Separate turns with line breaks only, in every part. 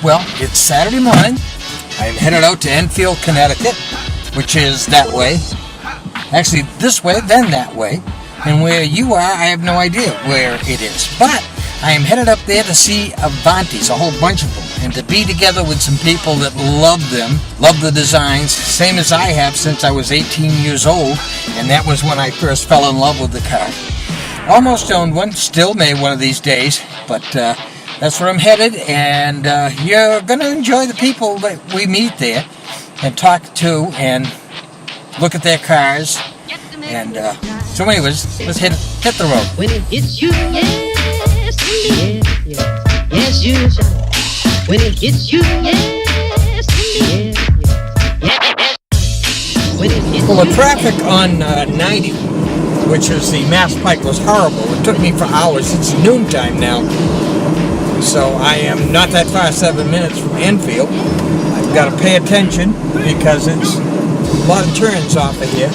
Well, it's Saturday morning. I'm headed out to Enfield, Connecticut, which is that way. Actually, this way, then that way. And where you are, I have no idea where it is. But I am headed up there to see Avantis, a whole bunch of them, and to be together with some people that love them, love the designs, same as I have since I was 18 years old, and that was when I first fell in love with the car. Almost owned one, still may one of these days, but that's where I'm headed, and you're going to enjoy the people that we meet there and talk to and look at their cars. And so anyways, let's hit the road.
When it hits you, yes, indeed, yes, you shall. When it hits you, yes, indeed, yes. When it hits
Well, the traffic on 90, which is the Mass Pike, was horrible. It took me for hours. It's noontime now. So I am not that far, 7 minutes from Enfield. I've got to pay attention because it's a lot of turns off of here.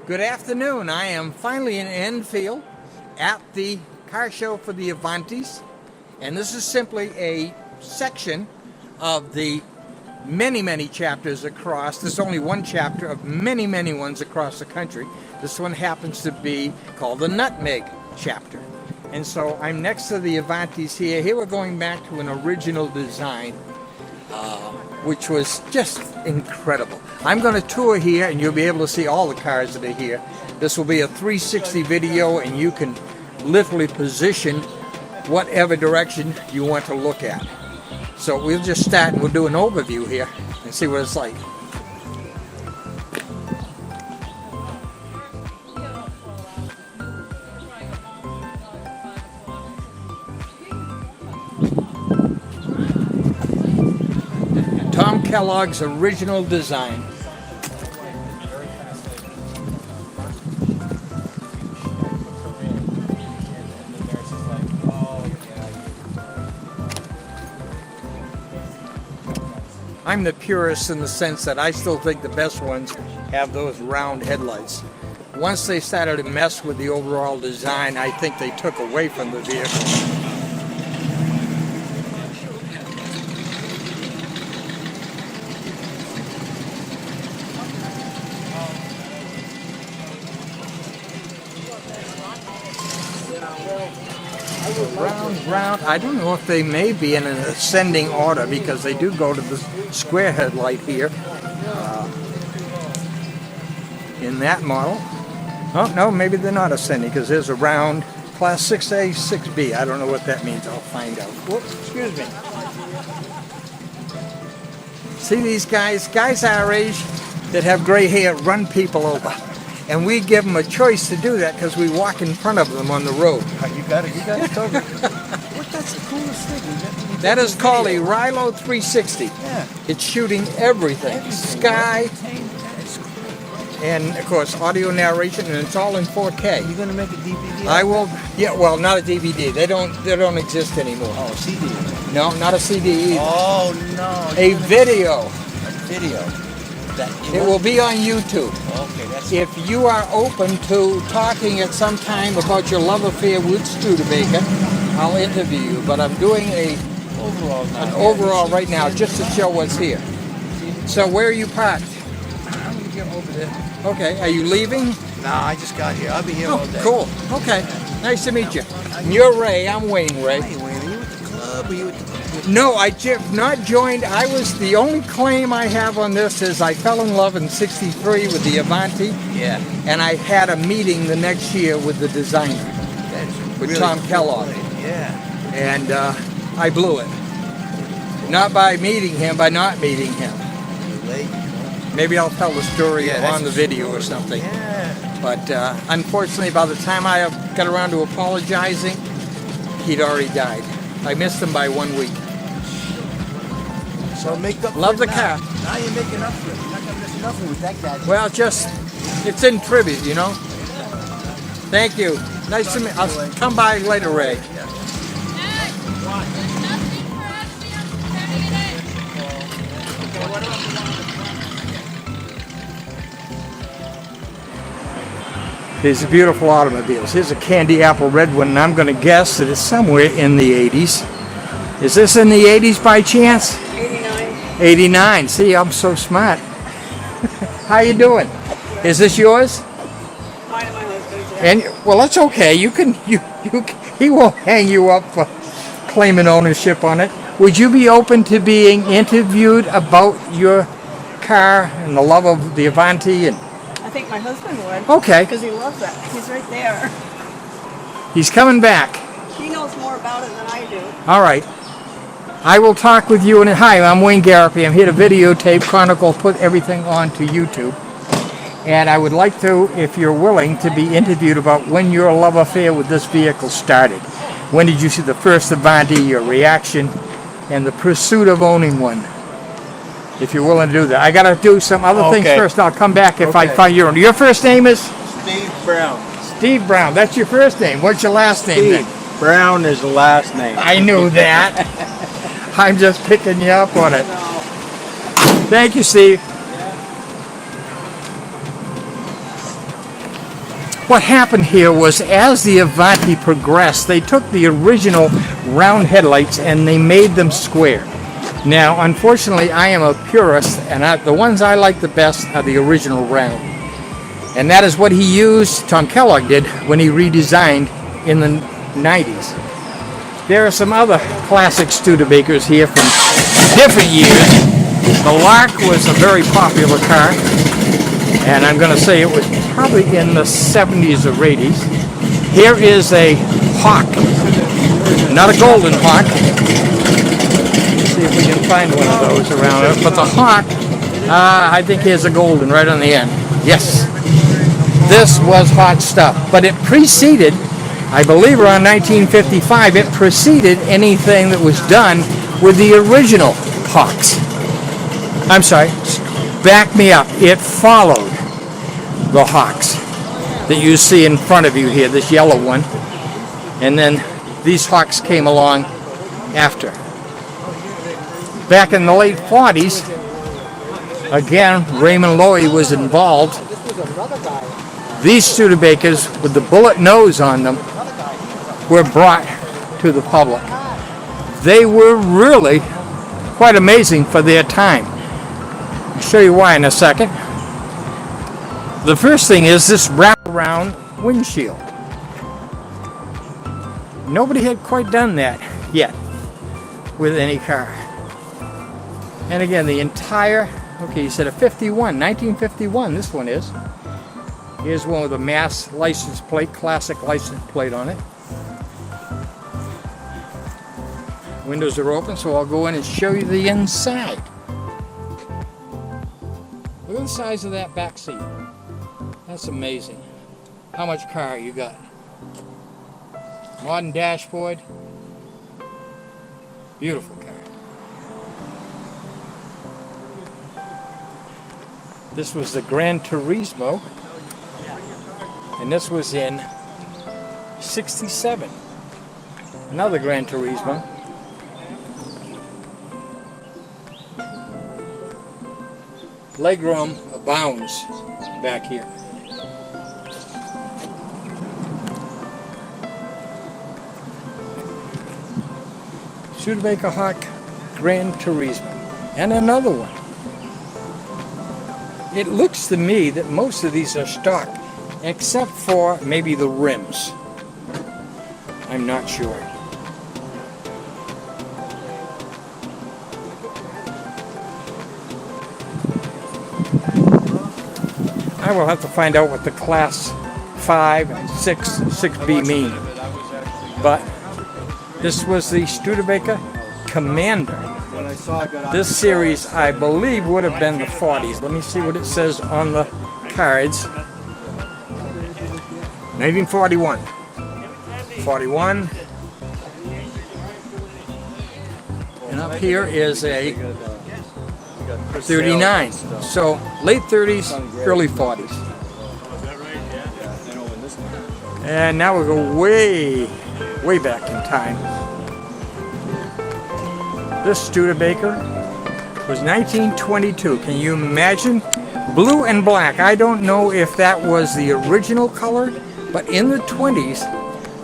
Good afternoon. I am finally in Enfield at the car show for the Avantis. And this is simply a section of the many chapters across. There's only one chapter of many ones across the country. This one happens to be called the Nutmeg Chapter. And so I'm next to the Avantis here. Here we're going back to an original design, which was just incredible. I'm going to tour here and you'll be able to see all the cars that are here. This will be a 360 video and you can literally position whatever direction you want to look at. So we'll just start and we'll do an overview here and see what it's like. Tom Kellogg's original design. I'm the purist in the sense that I still think the best ones have those round headlights. Once they started to mess with the overall design, I think they took away from the vehicle. Round. I don't know if they may be in an ascending order because they do go to the square headlight here in that model. Oh no, maybe they're not ascending because there's a round class 6A, 6B. I don't know what that means. I'll find out. Whoops, excuse me. See these guys our age that have gray hair run people over. And we give them a choice to do that because we walk in front of them on the road.
You got it covered. That's the coolest thing.
That is called a Rilo 360.
Yeah.
It's shooting everything. Sky, and of course audio narration, and it's all in 4K.
You gonna make a DVD?
I will. Yeah, well, not a DVD. They don't exist anymore.
Oh, CD.
No, not a CD either.
Oh no.
A video.
A video.
It will be on YouTube.
Okay, that's.
If you are open to talking at some time about your love affair with Studebaker, I'll interview you. But I'm doing an overall right now just to show what's here. So where are you parked?
I'm gonna get over there.
Okay, are you leaving?
No, I just got here. I'll be here all day.
Cool. Okay, nice to meet you. And you're Ray. I'm Wayne Ray.
Hey, Wayne, are you with the club? Are you with the?
No, I have not joined. I was the only claim I have on this is I fell in love in '63 with the Avanti.
Yeah.
And I had a meeting the next year with the designer, with
really
Tom Kellogg.
Yeah.
And I blew it. Not by meeting him, by not meeting him.
Late.
Maybe I'll tell the story on the video or something.
Yeah.
But unfortunately, by the time I got around to apologizing, he'd already died. I missed him by 1 week.
So make up.
Love
for
the
it
car.
Now you're making up for it. You're not gonna miss nothing with that guy.
Well, it's in tribute, you know. Thank you. Nice to meet. I'll come by later, Ray. These are beautiful automobiles. Here's a candy apple red one, and I'm going to guess that it's somewhere in the 80s. Is this in the 80s by chance?
89.
89. See, I'm so smart. How you doing? Is this yours?
Mine and my husband's. Yeah.
And well, that's okay. You can he won't hang you up for claiming ownership on it. Would you be open to being interviewed about your car and the love of the Avanti? And
I think my husband would.
okay,
Because he loves it. He's right there.
he's coming back.
He knows more about it than I do.
All right. I will talk with you. And hi, I'm Wayne Garapi. I'm here to videotape, chronicle, put everything onto YouTube. And I would like to, if you're willing, to be interviewed about when your love affair with this vehicle started. When did you see the first Avanti, your reaction, and the pursuit of owning one? If you're willing to do that. I got to do some other things
Okay.
first. I'll come back if I
Okay.
find your own. Your first name is?
Steve Brown.
Steve Brown. That's your first name. What's your last name then?
Steve Brown is the last name.
I knew that. I'm just picking you up on it. Thank you, Steve. What happened here was, as the Avanti progressed, they took the original round headlights and they made them square. Now, unfortunately, I am a purist, and the ones I like the best are the original round. And that is what he used, Tom Kellogg did, when he redesigned in the 90s. There are some other classic Studebakers here from different years. The Lark was a very popular car, and I'm going to say it was probably in the 70s or 80s. Here is a Hawk, not a golden Hawk. Let's see if we can find one of those around it. But the Hawk, I think here's a golden right on the end. Yes, this was hot stuff, but it preceded, I believe around 1955, it preceded anything that was done with the original Hawks. I'm sorry, back me up. It followed the Hawks that you see in front of you here, this yellow one. And then these Hawks came along after. Back in the late 40s, again, Raymond Loewy was involved. These Studebakers with the bullet nose on them were brought to the public. They were really quite amazing for their time. I'll show you why in a second. The first thing is this wraparound windshield. Nobody had quite done that yet with any car. And again, the entire, okay, you said a 51, 1951, this one is. Here's one with a Mass license plate, classic license plate on it. Windows are open, so I'll go in and show you the inside. Look at the size of that back seat. That's amazing. How much car you got? Modern dashboard. Beautiful car. This was the Gran Turismo, and this was in '67. Another Gran Turismo. Legroom abounds back here. Studebaker Hawk Gran Turismo. And another one. It looks to me that most of these are stock, except for maybe the rims. I'm not sure. I will have to find out what the class 5 and 6B mean. But this was the Studebaker Commander. This series, I believe, would have been the 40s. Let me see what it says on the cards. 1941. 41. And up here is a 39. So late 30s, early 40s. And now we'll go way back in time. This Studebaker It was 1922. Can you imagine? Blue and black. I don't know if that was the original color, but in the 20s,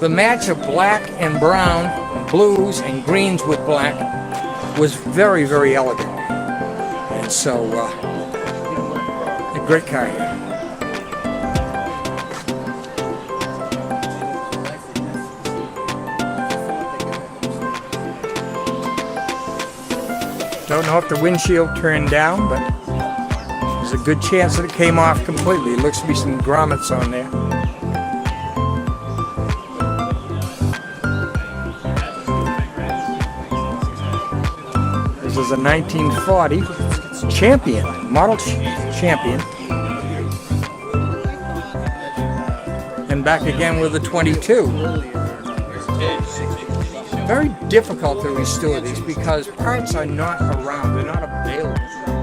the match of black and brown, blues and greens with black was very, very elegant. And so, a great car here. Don't know if the windshield turned down, but there's a good chance that it came off completely. It looks to be some grommets on there. This is a 1940 Champion, model Champion. And back again with the 22. Very difficult to restore these because parts are not around, they're not available.